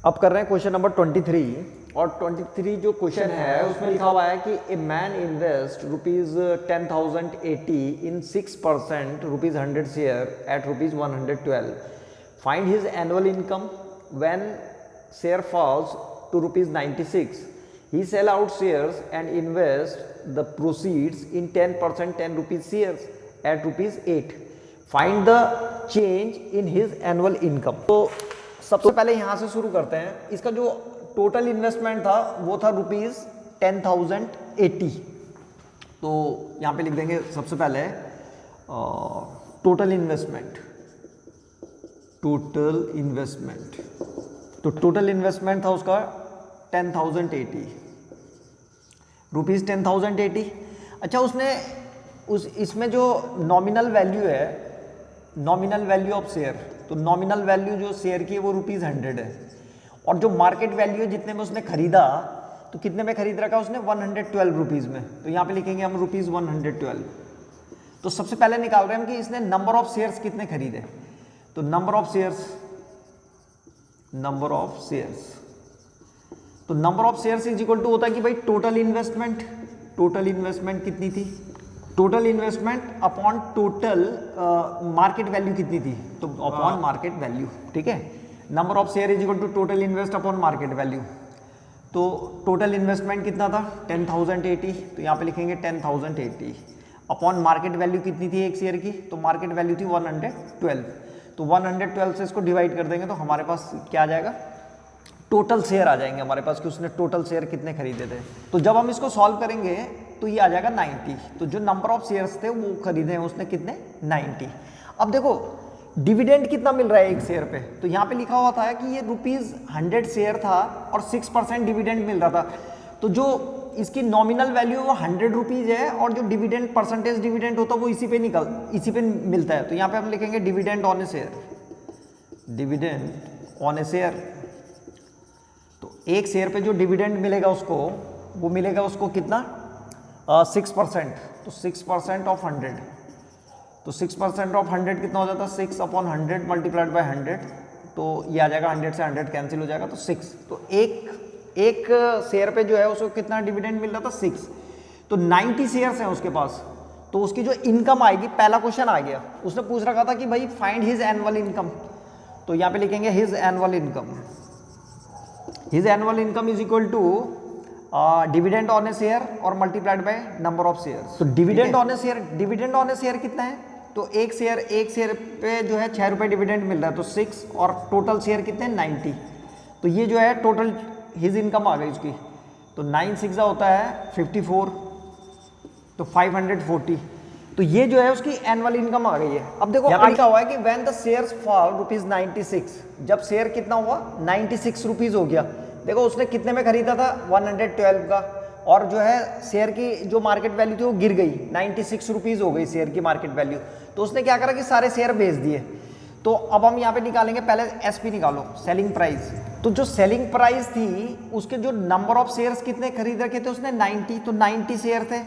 अब कर रहे हैं क्वेश्चन नंबर 23 और 23 जो क्वेश्चन है उसमें लिखा हुआ है कि a man invest ₹10,080 in 6% ₹100 share at ₹112. Find his annual income when share falls to ₹96. He sell out shares and invest the proceeds in 10% 10 rupees shares at ₹8. Find the change in his annual income. तो सबसे पहले यहाँ से शुरू करते हैं। इसका जो टोटल इन्वेस्टमेंट था वो था ₹10,080। तो यहाँ पे लिख देंगे सबसे पहले टोटल इन्वेस्टमेंट। तो टोटल इन्वेस्टमेंट था उसका 10,080 रुपीज़ 10,080। अच्छा, उसने इसमें जो नॉमिनल वैल्यू है, नॉमिनल वैल्यू ऑफ शेयर, तो नॉमिनल वैल्यू जो शेयर की है वो ₹100 है और जो मार्केट वैल्यू है जितने में उसने खरीदा, तो कितने में खरीद रखा उसने 112 रुपीज़ में। तो यहाँ पे लिखेंगे हम ₹112। तो सबसे पहले निकाल रहे हैं हम कि इसने नंबर ऑफ शेयर्स कितने खरीदे। तो नंबर ऑफ शेयर्स तो number of shares is equal to होता है कि भाई टोटल इन्वेस्टमेंट कितनी थी, total investment upon total market value कितनी थी, तो अपॉन मार्केट वैल्यू। ठीक है, number of share is equal to total invest upon market value. तो टोटल इन्वेस्टमेंट कितना था 10,080, तो यहाँ पे लिखेंगे 10,080 अपॉन मार्केट वैल्यू कितनी थी एक शेयर की, तो मार्केट वैल्यू थी 112। तो 112 से इसको डिवाइड कर देंगे तो हमारे पास क्या आ जाएगा, टोटल शेयर आ जाएंगे हमारे पास कि उसने टोटल शेयर कितने खरीदे थे। तो जब हम इसको सॉल्व करेंगे तो ये आ जाएगा 90। तो जो नंबर ऑफ शेयर्स थे वो खरीदे हैं उसने कितने 90। अब देखो डिविडेंड कितना मिल रहा है एक शेयर पे, तो यहाँ पे लिखा हुआ था कि ये ₹100 शेयर था और 6% डिविडेंड मिल रहा था। तो जो इसकी नॉमिनल वैल्यू वो 100 रुपीज़ है और जो डिविडेंड परसेंटेज डिविडेंड होता है वो इसी पे मिलता है। तो यहाँ पे हम लिखेंगे डिविडेंड ऑन ए शेयर। तो एक शेयर पे जो डिविडेंड मिलेगा उसको, वो मिलेगा उसको कितना 6%। तो 6% ऑफ 100, तो 6% ऑफ 100 कितना हो जाता है 6/100 मल्टीप्लाइड बाय 100। तो ये आ जाएगा 100 से 100 कैंसिल हो जाएगा तो 6। तो एक शेयर पे जो है उसको कितना डिविडेंड मिल रहा था 6। तो 90 शेयर्स हैं उसके पास, तो उसकी जो इनकम आएगी, पहला क्वेश्चन आ गया, उसने पूछ रखा था कि भाई फाइंड हिज एनुअल इनकम। तो यहाँ पे लिखेंगे his annual income is equal to dividend on a share और multiplied by number of shares. तो डिविडेंड ऑन ए शेयर कितना है, तो एक शेयर पे जो है 6 रुपये डिविडेंड मिल रहा है, तो 6 और टोटल शेयर कितने 90। तो ये जो है टोटल हिज इनकम आ गई उसकी। तो 9 6 होता है 54, तो 540। तो ये जो है उसकी एनुअल इनकम आ गई है। अब देखो यहाँ लिखा हुआ है कि व्हेन द शेयर्स फॉल ₹96, जब शेयर कितना हुआ 96 रुपीज़ हो गया। देखो उसने कितने में खरीदा था 112 का, और जो है शेयर की जो मार्केट वैल्यू थी वो गिर गई, 96 रुपीज़ हो गई शेयर की मार्केट वैल्यू। तो उसने क्या करा कि सारे शेयर बेच दिए। तो अब हम यहाँ पे निकालेंगे, पहले एसपी निकालो, सेलिंग प्राइस। तो जो सेलिंग प्राइस थी उसके जो नंबर ऑफ शेयर्स कितने खरीद रखे थे उसने 90, तो 90 शेयर थे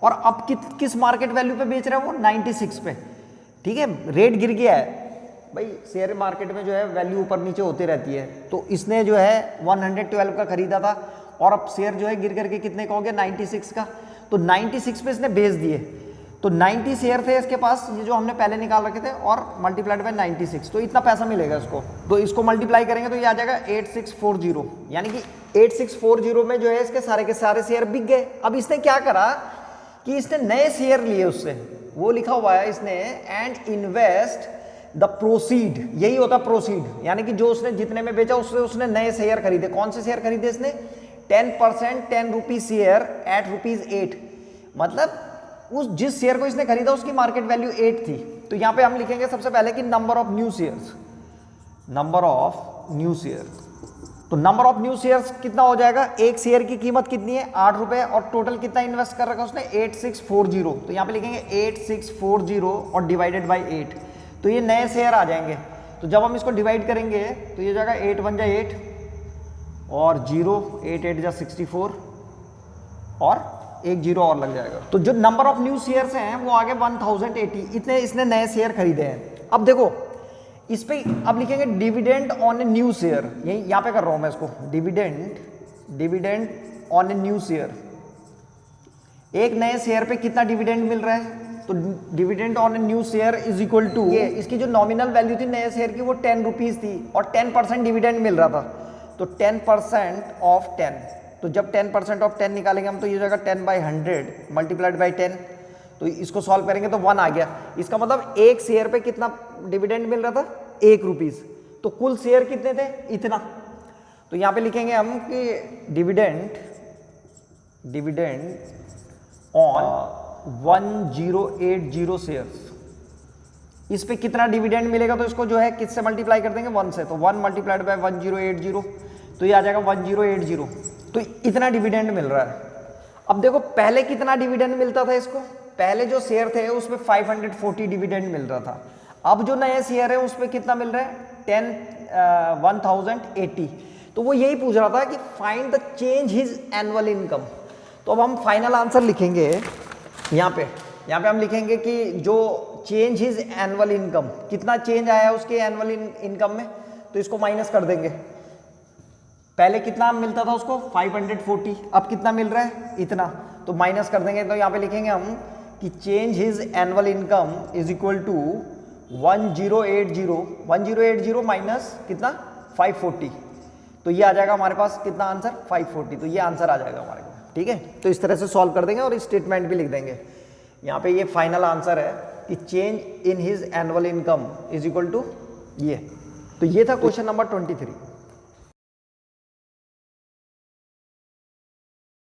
और अब किस मार्केट वैल्यू पे बेच रहा है वो 96 पे। ठीक है, रेट गिर गया है भाई, शेयर मार्केट में जो है वैल्यू ऊपर नीचे होती रहती है। तो इसने जो है 112 का खरीदा था और अब शेयर जो है गिर करके कितने का हो गया 96 का। तो 96 पे इसने बेच दिए। तो 90 शेयर थे इसके पास, ये जो हमने पहले निकाल रखे थे, और मल्टीप्लाइड बाय 96, तो इतना पैसा मिलेगा इसको। तो इसको मल्टीप्लाई करेंगे तो ये आ जाएगा 8640, यानी कि 8640 में जो है इसके सारे के सारे शेयर बिक गए। अब इसने क्या करा कि इसने नए शेयर लिए उससे, वो लिखा हुआ है इसने एंड इन्वेस्ट द प्रोसीड, यही होता प्रोसीड, यानी कि जो उसने जितने में बेचा उससे उसने नए शेयर खरीदे। कौन से शेयर खरीदे इसने 10% 10 रुपीज शेयर एट ₹8। मतलब उस जिस शेयर को इसने खरीदा उसकी मार्केट वैल्यू 8 थी। तो यहाँ पे हम लिखेंगे सबसे पहले कि नंबर ऑफ न्यू शेयर्स। तो नंबर ऑफ न्यू शेयर्स कितना हो जाएगा, एक शेयर की कीमत कितनी है 8 रुपए और टोटल कितना इन्वेस्ट कर रखा उसने 8640। तो यहाँ पे लिखेंगे 8640 और डिवाइडेड बाई 8, तो ये नए शेयर आ जाएंगे। तो जब हम इसको डिवाइड करेंगे तो ये जाएगा 8 1 जा 8 और 0 8 8 जा 64 और एक 0 और लग जाएगा। तो जो नंबर ऑफ न्यू शेयर्स हैं वो आगे 1080, इतने इसने नए शेयर खरीदे हैं। अब देखो इस पे अब लिखेंगे dividend on a new share, यही यहाँ पे कर रहा हूँ मैं इसको, dividend on a new share, एक नए शेयर पे कितना डिविडेंड मिल रहा है, तो dividend on a new share is equal to, ये इसकी जो नॉमिनल वैल्यू थी नए शेयर की वो 10 रुपीज थी और 10% डिविडेंड मिल रहा था, तो 10% ऑफ 10, तो जब 10% ऑफ 10 निकालेंगे हम तो ये जाएगा 10/100 मल्टीप्लाइड बाई 10, तो इसको सॉल्व करेंगे तो 1 आ गया। इसका मतलब एक शेयर पे कितना डिविडेंड मिल रहा था, 1 रुपीज, तो कुल शेयर कितने थे, इतना। तो यहाँ पे लिखेंगे हम कि डिविडेंड ऑन 1080 शेयर्स, इस पे कितना डिविडेंड मिलेगा, तो इसको जो है किससे मल्टीप्लाई कर देंगे, 1 से, तो 1 मल्टीप्लाइड बाय 1080, तो ये आ जाएगा 1080, तो इतना डिविडेंड मिल रहा है। अब देखो पहले कितना डिविडेंड मिलता था इसको, पहले जो शेयर थे उसमें 540 डिविडेंड मिल रहा था, अब जो नए शेयर है उसमें कितना मिल रहा है 1080, तो वो यही पूछ रहा था कि find the change his annual income. तो अब हम फाइनल आंसर लिखेंगे यहाँ पे हम लिखेंगे कि जो चेंज हिज एनुअल इनकम, कितना चेंज आया उसके एनुअल इनकम में, तो इसको माइनस कर देंगे। पहले कितना मिलता था उसको 540, अब कितना मिल रहा है, इतना, तो माइनस कर देंगे। तो यहाँ पे लिखेंगे हम कि change his annual income is equal to 1080 minus कितना 540, तो ये आ जाएगा हमारे पास कितना आंसर 540, तो ये आंसर आ जाएगा हमारे पास। ठीक है, तो इस तरह से सॉल्व कर देंगे और स्टेटमेंट भी लिख देंगे। यहाँ पे ये फाइनल आंसर है कि change in his annual income is equal to ये। तो ये था क्वेश्चन नंबर 23।